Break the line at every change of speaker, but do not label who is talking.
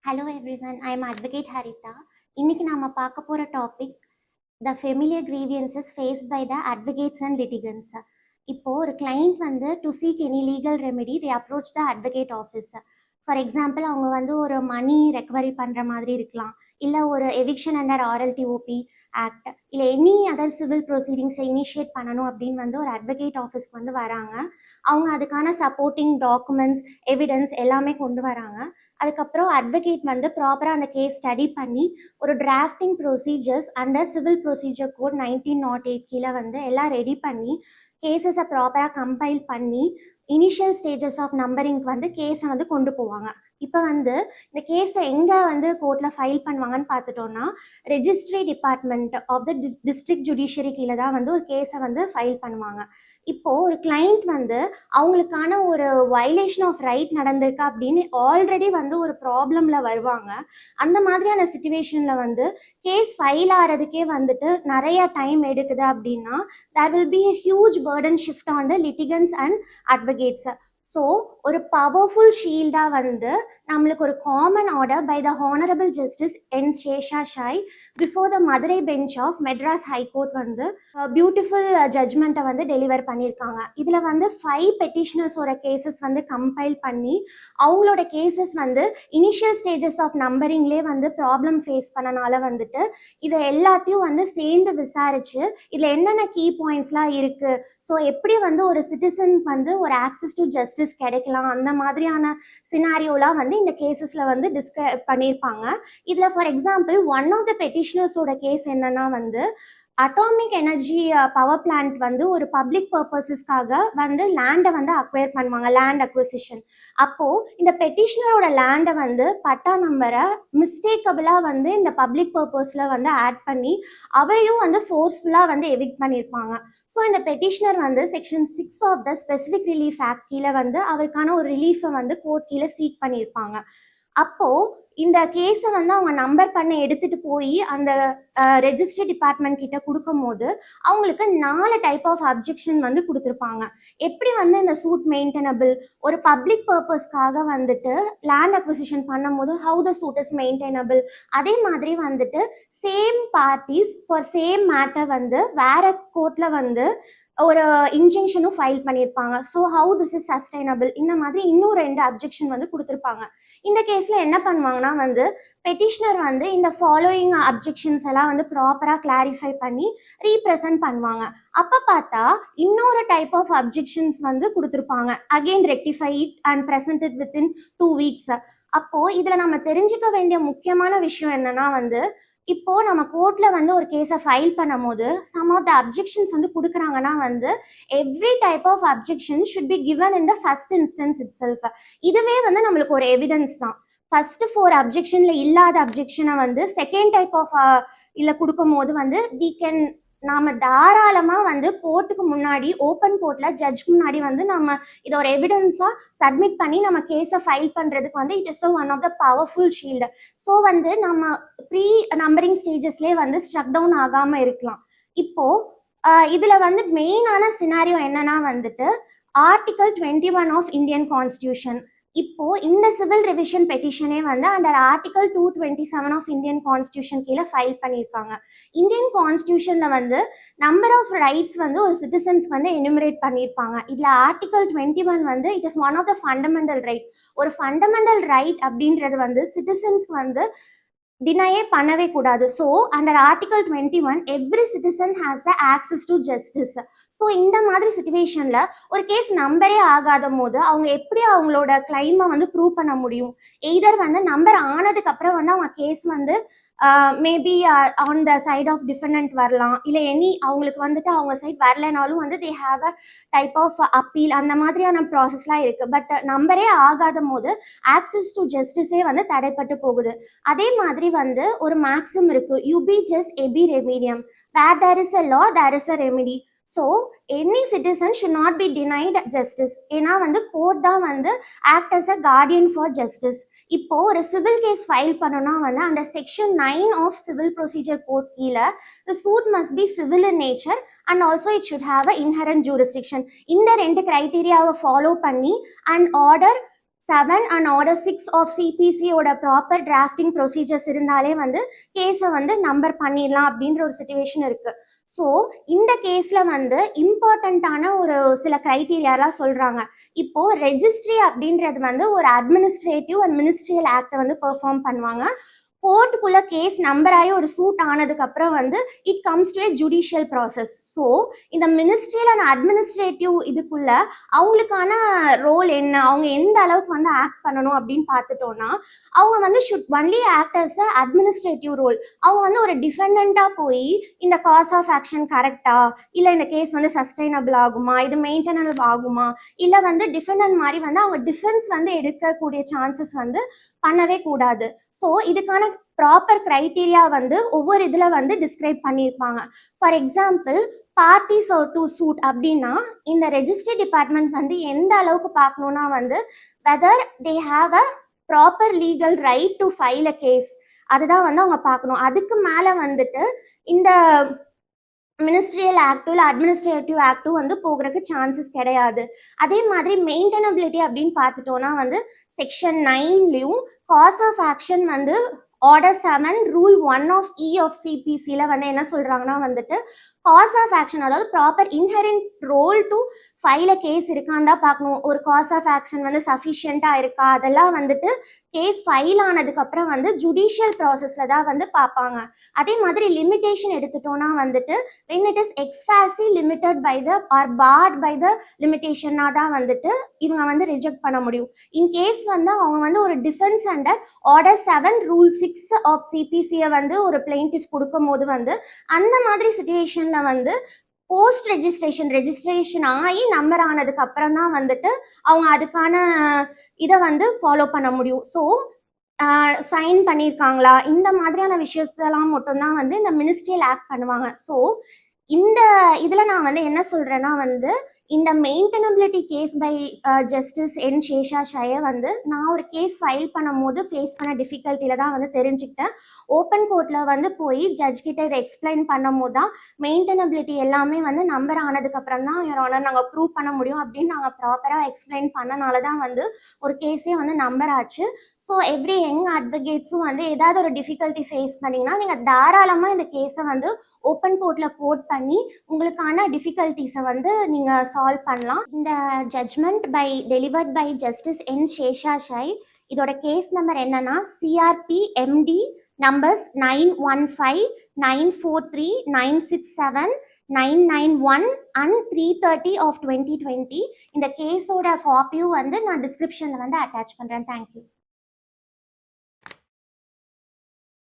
Hello everyone, I am Advocate Haritha. இன்னைக்கு நாம பார்க்க போற topic the familiar grievances faced by the advocates and litigants. இப்போ ஒரு client வந்து to seek any legal remedy they approach the advocate office. For example அவங்க வந்து ஒரு மணி ரெக்கவரி பண்ணுற மாதிரி இருக்கலாம், இல்லை ஒரு எவிக்ஷன் அண்டர் ஆர்எல்டிஓபி ஆக்ட், இல்லை எனி அதர் சிவில் ப்ரொசீடிங்ஸை இனிஷியேட் பண்ணணும் அப்படின்னு வந்து ஒரு அட்வொகேட் ஆஃபீஸ்க்கு வந்து வராங்க. அவங்க அதுக்கான சப்போர்ட்டிங் டாக்குமெண்ட்ஸ் எவிடன்ஸ் எல்லாமே கொண்டு வராங்க. அதுக்கப்புறம் அட்வொகேட் வந்து ப்ராப்பராக அந்த கேஸ் ஸ்டடி பண்ணி ஒரு drafting procedures under civil procedure code 1908 கீழே வந்து எல்லாம் ரெடி பண்ணி கேசஸை ப்ராப்பராக கம்பைல் பண்ணி இனிஷியல் ஸ்டேஜஸ் ஆஃப் நம்பரிங்க்கு வந்து கேஸை வந்து கொண்டு போவாங்க. இப்போ வந்து இந்த கேஸை எங்கே வந்து கோர்ட்டில் ஃபைல் பண்ணுவாங்கன்னு பார்த்துட்டோம்னா, registry department of the district judiciary கீழே தான் வந்து ஒரு கேஸை வந்து ஃபைல் பண்ணுவாங்க. இப்போது ஒரு கிளைண்ட் வந்து அவங்களுக்கான ஒரு வயலேஷன் ஆஃப் ரைட் நடந்திருக்கு அப்படின்னு ஆல்ரெடி வந்து ஒரு ப்ராப்ளமில் வருவாங்க. அந்த மாதிரியான சுச்சுவேஷனில் வந்து கேஸ் ஃபைல் ஆகிறதுக்கே வந்துட்டு நிறைய டைம் எடுக்குது அப்படின்னா there will be a huge burden shift on the litigants and advocates. So ஒரு பவர்ஃபுல் ஷீல்டாக வந்து நம்மளுக்கு ஒரு common order by the honourable justice N Seshasayee before the Madurai bench of Madras high court வந்து பியூட்டிஃபுல் ஜட்ஜ்மெண்ட்டை வந்து டெலிவர் பண்ணியிருக்காங்க. இதில் வந்து 5 பெட்டிஷனர்ஸோட கேசஸ் வந்து கம்பைல் பண்ணி அவங்களோட கேசஸ் வந்து இனிஷியல் ஸ்டேஜஸ் ஆஃப் நம்பரிங்லேயே வந்து ப்ராப்ளம் ஃபேஸ் பண்ணனால வந்துட்டு இதை எல்லாத்தையும் வந்து சேர்ந்து விசாரிச்சு இதில் என்னென்ன கீ பாயிண்ட்ஸ்லாம் இருக்குது, ஸோ எப்படி வந்து ஒரு சிட்டிசனுக்கு வந்து ஒரு ஆக்சஸ் டு ஜஸ்டிஸ் கிடைக்கலாம், அந்த மாதிரியான சினாரியோலாம் வந்து இந்த கேசஸ்ல வந்து பண்ணியிருப்பாங்க. இதுல for example one of the பெட்டிஷனர்ஸோட கேஸ் என்னன்னா வந்து அட்டாமிக் எனர்ஜி பவர் பிளான்ட் வந்து ஒரு பப்ளிக் பர்பஸஸ்க்காக வந்து லேண்டை வந்து அக்வயர் பண்ணுவாங்க, லேண்ட் அக்விசிஷன். அப்போது இந்த பெட்டிஷனரோட லேண்டை வந்து பட்டா நம்பரை மிஸ்டேக்கபிளாக வந்து இந்த பப்ளிக் பர்பஸில் வந்து ஆட் பண்ணி அவரையும் வந்து ஃபோர்ஸ்ஃபுல்லாக வந்து எவிக்ட் பண்ணியிருப்பாங்க. ஸோ இந்த பெட்டிஷனர் வந்து section 6 of the specific relief act கீழே வந்து அவருக்கான ஒரு ரிலீஃபை வந்து கோர்ட் கீழே சீக் பண்ணியிருப்பாங்க. அப்போது இந்த கேஸை வந்து அவங்க நம்பர் பண்ண எடுத்துட்டு போய் அந்த ரெஜிஸ்ட்ரி டிபார்ட்மெண்ட் கிட்ட கொடுக்கும் போது அவங்களுக்கு 4 டைப் ஆஃப் அப்ஜெக்ஷன் வந்து கொடுத்துருப்பாங்க. எப்படி வந்து இந்த சூட் மெயின்டெனபிள், ஒரு பப்ளிக் பர்பஸ்க்காக வந்துட்டு லேண்ட் அக்விசிஷன் பண்ணும் போது how the suit is maintainable, அதே மாதிரி வந்துட்டு same parties for same matter வந்து வேற கோர்ட்ல வந்து ஒரு இன்ஜெக்ஷனும் ஃபைல் பண்ணியிருப்பாங்க. So how this is sustainable, இந்த மாதிரி இன்னும் 2 அப்ஜெக்ஷன் வந்து கொடுத்துருப்பாங்க. இந்த கேஸில் என்ன பண்ணுவாங்கன்னா வந்து பெட்டிஷனர் வந்து இந்த ஃபாலோயிங் அப்ஜெக்ஷன்ஸ் எல்லாம் வந்து ப்ராப்பராக கிளாரிஃபை பண்ணி ரீப்ரசன்ட் பண்ணுவாங்க. அப்போ பார்த்தா இன்னொரு டைப் ஆஃப் அப்ஜெக்ஷன்ஸ் வந்து கொடுத்துருப்பாங்க, again rectify it and present it within 2 weeks. அப்போது இதில் நம்ம தெரிஞ்சுக்க வேண்டிய முக்கியமான விஷயம் என்னன்னா வந்து இப்போ நம்ம கோர்ட்ல வந்து ஒரு கேஸை ஃபைல் பண்ணும் போது சம் ஆஃப் த அப்ஜெக்ஷன்ஸ் வந்து கொடுக்குறாங்கன்னா வந்து every type of objection should be given in the first instance itself. இதுவே வந்து நம்மளுக்கு ஒரு எவிடன்ஸ் தான். ஃபர்ஸ்ட் 4 அப்ஜெக்ஷன்ல இல்லாத அப்ஜெக்ஷனை வந்து செகண்ட் டைப் ஆஃப் இல்லை கொடுக்கும் போது வந்து நாம தாராளமா வந்து கோர்ட்டுக்கு முன்னாடி ஓப்பன் கோர்ட்ல ஜட்ஜ் முன்னாடி வந்து நம்ம இதை ஒரு எவிடன்ஸா சப்மிட் பண்ணி நம்ம கேஸை ஃபைல் பண்றதுக்கு வந்து it is one of the powerful shield. So வந்து நம்ம ப்ரீ நம்பரிங் ஸ்டேஜஸ்லேயே வந்து ஸ்ட்ரக் டவுன் ஆகாம இருக்கலாம். இப்போ இதுல வந்து மெயினான சினாரியோ என்னன்னா வந்துட்டு ஆர்டிகல் 21 ஆஃப் இந்தியன் கான்ஸ்டியூஷன். இப்போ இந்த சிவில் ரிவிஷன் பெட்டிஷனே வந்து under article 227 of Indian constitution கீழே ஃபைல் பண்ணியிருக்காங்க. இந்தியன் கான்ஸ்டியூஷன்ல வந்து நம்பர் ஆஃப் ரைட்ஸ் வந்து ஒரு சிட்டிசன்ஸ்க்கு வந்து எனுமரேட் பண்ணியிருப்பாங்க. இதுல ஆர்டிகல் 21 வந்து it is one of the fundamental right. ஒரு ஃபண்டமெண்டல் ரைட் அப்படின்றது வந்து சிட்டிசன்ஸ்க்கு வந்து டினையே பண்ணவே கூடாது. So under article 21 every citizen has the access to justice. So இந்த மாதிரி சுச்சுவேஷன்ல ஒரு கேஸ் நம்பரே ஆகாத போது அவங்க எப்படி அவங்களோட கிளைமை வந்து ப்ரூவ் பண்ண முடியும்? எய்தர் வந்து நம்பர் ஆனதுக்கு அப்புறம் வந்து அவங்க கேஸ் வந்து maybe on the side of defendant வரலாம், இல்லை அவங்களுக்கு வந்துட்டு அவங்க சைட் வரலனாலும் வந்து they have a type of appeal, அந்த மாதிரியான ப்ராசஸ்லாம் இருக்கு. பட் நம்பரே ஆகாத போது ஆக்சஸ் டு ஜஸ்டிஸே வந்து தடைப்பட்டு போகுது. அதே மாதிரி வந்து ஒரு மேக்ஸிம் இருக்கு, யுபி ஜஸ்ட் எபி ரெமிடியம், where there is a law there is a remedy. So any citizen should not be denied justice. ஏன்னா வந்து கோர்ட் தான் வந்து act as a guardian for justice. இப்போ ஒரு சிவில் கேஸ் ஃபைல் பண்ணணும்னா வந்து அந்த section 9 of civil procedure code கீழே the suit must be civil in nature and also it should have a inherent jurisdiction. இந்த 2 கிரைட்டீரியாவை ஃபாலோ பண்ணி and order 7 and order 6 of சிபிசியோட ப்ராப்பர் டிராஃப்டிங் ப்ரொசீஜர்ஸ் இருந்தாலே வந்து கேஸை வந்து நம்பர் பண்ணிடலாம் அப்படின்ற ஒரு சுச்சுவேஷன் இருக்கு. ஸோ இந்த கேஸ்ல வந்து இம்பார்ட்டண்ட்டான ஒரு சில கிரைட்டீரியாலாம் சொல்றாங்க. இப்போ ரெஜிஸ்ட்ரி அப்படின்றது வந்து ஒரு அட்மினிஸ்ட்ரேட்டிவ் அண்ட் மினிஸ்ட்ரியல் ஆக்டை வந்து பெர்ஃபார்ம் பண்ணுவாங்க. கோர்ட்டுக்குள்ள கேஸ் நம்பர் ஆகி ஒரு சூட் ஆனதுக்கு அப்புறம் வந்து it comes to a judicial process. So இந்த மினிஸ்ட்ரியல் அண்ட் அட்மினிஸ்ட்ரேட்டிவ் இதுக்குள்ள அவங்களுக்கான ரோல் என்ன, அவங்க எந்த அளவுக்கு வந்து ஆக்ட் பண்ணணும் அப்படின்னு பார்த்துட்டோம்னா, அவங்க வந்து should only act as a administrative role. அவங்க வந்து ஒரு டிஃபெண்டண்டா போய் இந்த காஸ் ஆஃப் ஆக்ஷன் கரெக்டா, இல்லை இந்த கேஸ் வந்து சஸ்டைனபிள் ஆகுமா, இது மெயின்டெனபிள் ஆகுமா, இல்லை வந்து டிஃபெண்டன்ட் மாதிரி வந்து அவங்க டிஃபென்ஸ் வந்து எடுக்கக்கூடிய சான்சஸ் வந்து பண்ணவே கூடாது. ஸோ இதுக்கான ப்ராப்பர் கிரைட்டீரியா வந்து ஒவ்வொரு இதில் வந்து டிஸ்கிரைப் பண்ணியிருப்பாங்க. For example parties to suit அப்படின்னா இந்த ரெஜிஸ்ட்ரி டிபார்ட்மெண்ட் வந்து எந்த அளவுக்கு பார்க்கணும்னா வந்து whether they have a proper legal right to file a case, அதுதான் வந்து அவங்க பார்க்கணும். அதுக்கு மேலே வந்துட்டு இந்த மினிஸ்ட்ரியல் ஆக்டும் இல்லை அட்மினிஸ்ட்ரேட்டிவ் ஆக்டும் வந்து போகிறதுக்கு சான்சஸ் கிடையாது. அதே மாதிரி மெயின்டெனபிலிட்டி அப்படின்னு பார்த்துட்டோம்னா வந்து செக்ஷன் 9லையும் காஸ் ஆஃப் ஆக்ஷன் வந்து order 7 rule 1 of E of சிபிசியில் வந்து என்ன சொல்கிறாங்கன்னா வந்துட்டு காஸ் ஆஃப் ஆக்ஷன், அதாவது proper inherent role to file a case இருக்கான்னு தான் பார்க்கணும். ஒரு காஸ் ஆஃப் ஆக்ஷன் வந்து சஃபிஷியண்ட்டாக இருக்கா, அதெல்லாம் வந்துட்டு கேஸ் ஃபைல் ஆனதுக்கப்புறம் வந்து ஜுடிஷியல் ப்ராசஸில் தான் வந்து பார்ப்பாங்க. அதே மாதிரி லிமிட்டேஷன் எடுத்துட்டோன்னா வந்துட்டு when it is expressly limited by the or barred by the limitation தான் வந்துட்டு இவங்க வந்து ரிஜெக்ட் பண்ண முடியும். இன் கேஸ் வந்து அவங்க வந்து ஒரு defence under order 7 rule 6 of சிபிசியை வந்து ஒரு பிளெயின்டிஃப் கொடுக்கும் போது வந்து அந்த மாதிரி சிச்சுவேஷன்ல வந்து போஸ்ட் ரெஜிஸ்ட்ரேஷன் ஆகி நம்பர் ஆனதுக்கு அப்புறம் தான் வந்துட்டு அவங்க அதுக்கான இதை வந்து ஃபாலோ பண்ண முடியும். ஸோ சைன் பண்ணியிருக்காங்களா, இந்த மாதிரியான விஷயத்தெல்லாம் மட்டும்தான் வந்து இந்த மினிஸ்ட்ரியல் ஆக்ட் பண்ணுவாங்க. ஸோ இந்த இதில் நான் வந்து என்ன சொல்கிறேன்னா வந்து இந்த மெயின்டெனபிலிட்டி கேஸ் பை ஜஸ்டிஸ் என் சேஷாஷாயை வந்து நான் ஒரு கேஸ் ஃபைல் பண்ணும் போது ஃபேஸ் பண்ண டிஃபிகல்ட்டியில் தான் வந்து தெரிஞ்சுக்கிட்டேன். ஓப்பன் கோர்ட்டில் வந்து போய் ஜட்ஜ் கிட்ட இதை எக்ஸ்பிளைன் பண்ணும் போது தான் மெயின்டெனபிலிட்டி எல்லாமே வந்து நம்பர் ஆனதுக்கப்புறம் தான் யுவர் ஆனர் நாங்கள் ப்ரூவ் பண்ண முடியும் அப்படின்னு நாங்கள் ப்ராப்பராக எக்ஸ்பிளைன் பண்ணனால தான் வந்து ஒரு கேஸே வந்து நம்பர் ஆச்சு. ஸோ எவ்ரி யங் அட்வொகேட்ஸும் வந்து ஏதாவது ஒரு டிஃபிகல்ட்டி ஃபேஸ் பண்ணிங்கன்னா நீங்கள் தாராளமாக இந்த கேஸை வந்து ஓப்பன் கோர்ட்டில் கோட் பண்ணி உங்களுக்கான டிஃபிகல்ட்டிஸை வந்து நீங்கள் சால்வ் பண்ணலாம். இந்த judgement delivered by justice N சேஷாஷாய், இதோட கேஸ் நம்பர் என்னன்னா CRP empty numbers 915 943 967 991 and 330 of 2020. இந்த கேஸோட காப்பியும் வந்து நான் டிஸ்கிரிப்ஷனில் வந்து அட்டாச் பண்ணுறேன். தேங்க்யூ.